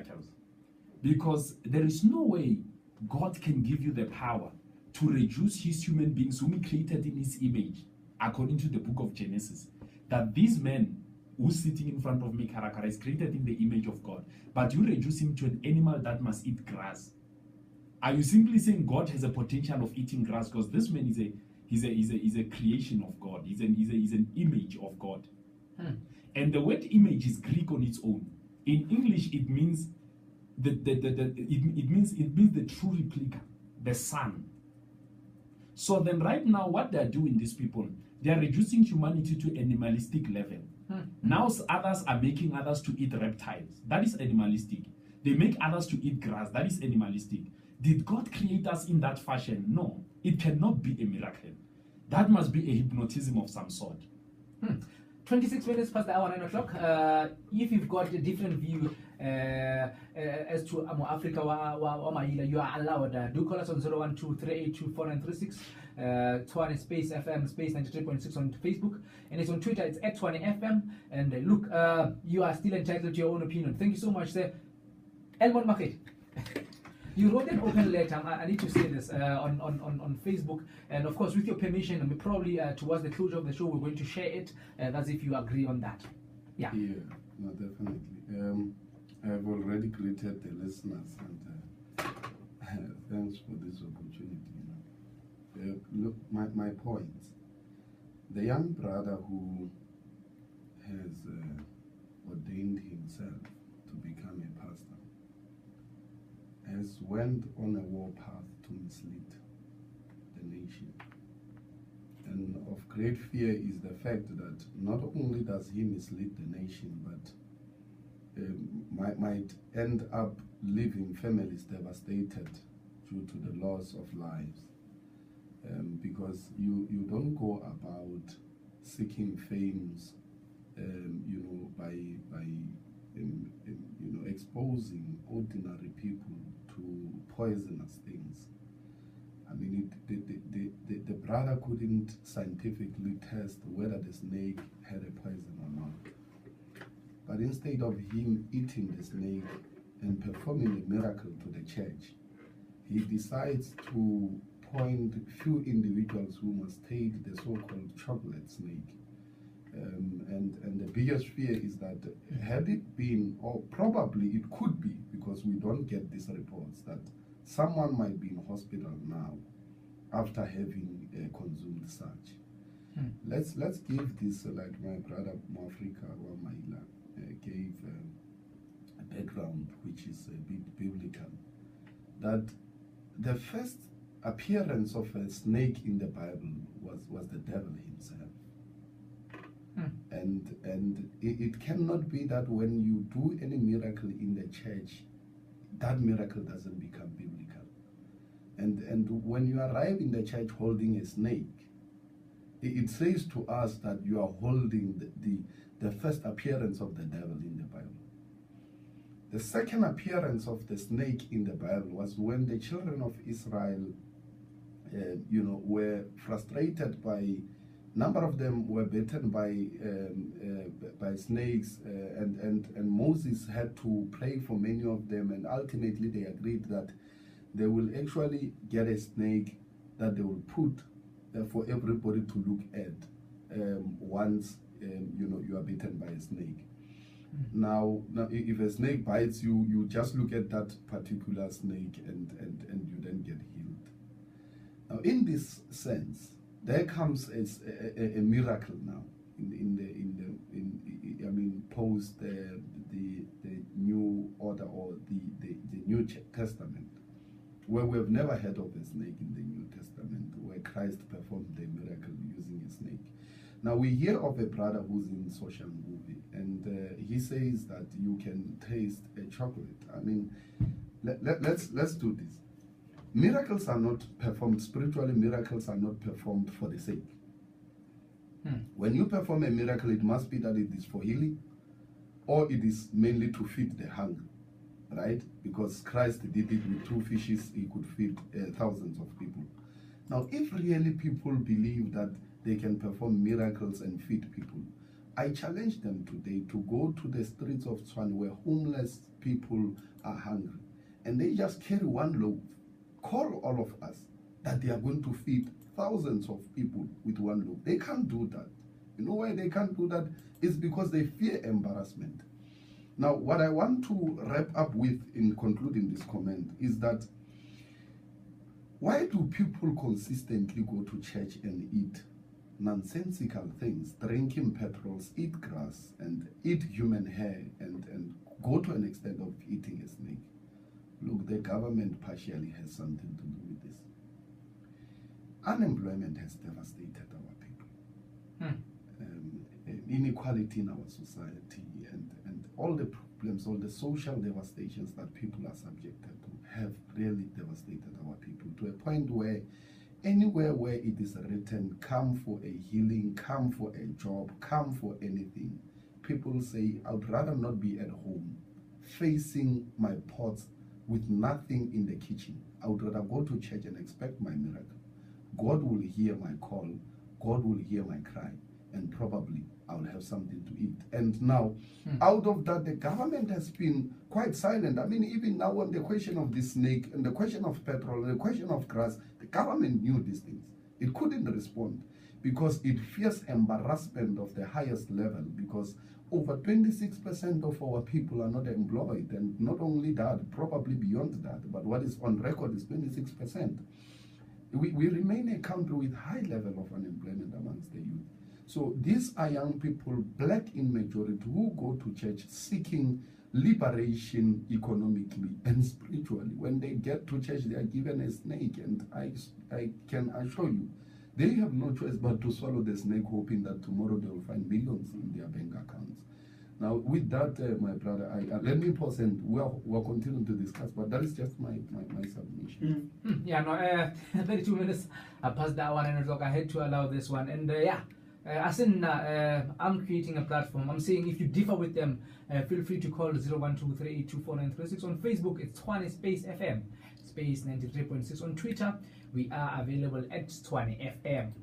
miracles. Because there is no way God can give you the power to reduce his human beings whom he created in his image, according to the book of Genesis. That this man who's sitting in front of me, Karakara, is created in the image of God. But you reduce him to an animal that must eat grass. Are you simply saying God has a potential of eating grass? Because this man is a creation of God. He's an image of God. And the word image is Greek on its own. In English, it means it means the true replica, the son. So then right now, what they're doing, these people, they are reducing humanity to animalistic level. Now others are making others to eat reptiles. That is animalistic. They make others to eat grass. That is animalistic. Did God create us in that fashion? No. It cannot be a miracle. That must be a hypnotism of some sort. 26 minutes past the hour, 9 o'clock. If you've got a different view as to Africa, you are allowed. Do call us on 012-382-4936. Twane space FM space 93.6 on Facebook, and it's on Twitter. It's at Twane FM. And look, you are still entitled to your own opinion. Thank you so much, sir. Elmon Maket. You wrote an open letter, I need to say this, on Facebook, and of course with your permission, and probably towards the closure of the show, we're going to share it, as if you agree on that. Yeah, no, definitely. I've already greeted the listeners, and thanks for this opportunity. Look, my point, the young brother who has ordained himself to become a pastor has went on a war path to mislead the nation. And of great fear is the fact that not only does he mislead the nation, but might end up leaving families devastated due to the loss of lives. Because you don't go about seeking fames, by exposing ordinary people to poisonous things. I mean, the brother couldn't scientifically test whether the snake had a poison or not. But instead of him eating the snake and performing a miracle to the church, he decides to point few individuals who must take the so-called chocolate snake. And the biggest fear is that had it been, or probably it could be, because we don't get these reports, that someone might be in hospital now after having consumed such. Let's give this, like my brother Mwafrika or Maila gave a background which is a bit biblical, that the first appearance of a snake in the Bible was the devil himself. And it cannot be that when you do any miracle in the church, that miracle doesn't become biblical. And when you arrive in the church holding a snake, it says to us that you are holding the first appearance of the devil in the Bible. The second appearance of the snake in the Bible was when the children of Israel, were frustrated by. Number of them were bitten by snakes, and Moses had to pray for many of them, and ultimately they agreed that they will actually get a snake that they will put for everybody to look at once you are bitten by a snake. Now if a snake bites you, you just look at that particular snake and you then get healed. Now in this sense, there comes a miracle now post the new order, or the New Testament, where we have never heard of a snake in the New Testament, where Christ performed the miracle using a snake. Now we hear of a brother who's in social movie, and he says that you can taste a chocolate. I mean, let's do this. Miracles are not performed spiritually. Miracles are not performed for the sake. When you perform a miracle, it must be that it is for healing, or it is mainly to feed the hunger, right? Because Christ did it with 2 fishes, he could feed thousands of people. Now, if really people believe that they can perform miracles and feed people, I challenge them today to go to the streets of Tshwane where homeless people are hungry and they just carry one loaf, call all of us that they are going to feed thousands of people with one loaf. They can't do that. You know why they can't do that? It's because they fear embarrassment. Now, what I want to wrap up with in concluding this comment is that why do people consistently go to church and eat nonsensical things, drinking petrols, eat grass, and eat human hair, and go to an extent of eating a snake? Look, the government partially has something to do with this. Unemployment has devastated our people. Inequality in our society and all the problems, all the social devastations that people are subjected to have really devastated our people to a point where anywhere where it is written, come for a healing, come for a job, come for anything, people say, I would rather not be at home facing my pots with nothing in the kitchen. I would rather go to church and expect my miracle. God will hear my call, God will hear my cry, and probably I'll have something to eat. And now, out of that, the government has been quite silent. I mean, even now on the question of the snake, and the question of petrol, and the question of grass, the government knew these things. It couldn't respond because it fears embarrassment of the highest level, because over 26% of our people are not employed. And not only that, probably beyond that, but what is on record is 26%. We remain a country with high level of unemployment amongst the youth. So these are young people, black in majority, who go to church seeking liberation economically and spiritually. When they get to church, they are given a snake, and I can assure you, they have no choice but to swallow the snake, hoping that tomorrow they will find millions in their bank accounts. Now, with that, my brother, let me pause, and we'll continue to discuss, but that is just my submission. Yeah, no, 32 minutes past that one, and I had to allow this one. And as in, I'm creating a platform. I'm saying if you differ with them, feel free to call 01238249336. On Facebook, it's Tshwane Space FM, Space 93.6. On Twitter, we are available at Tshwane FM.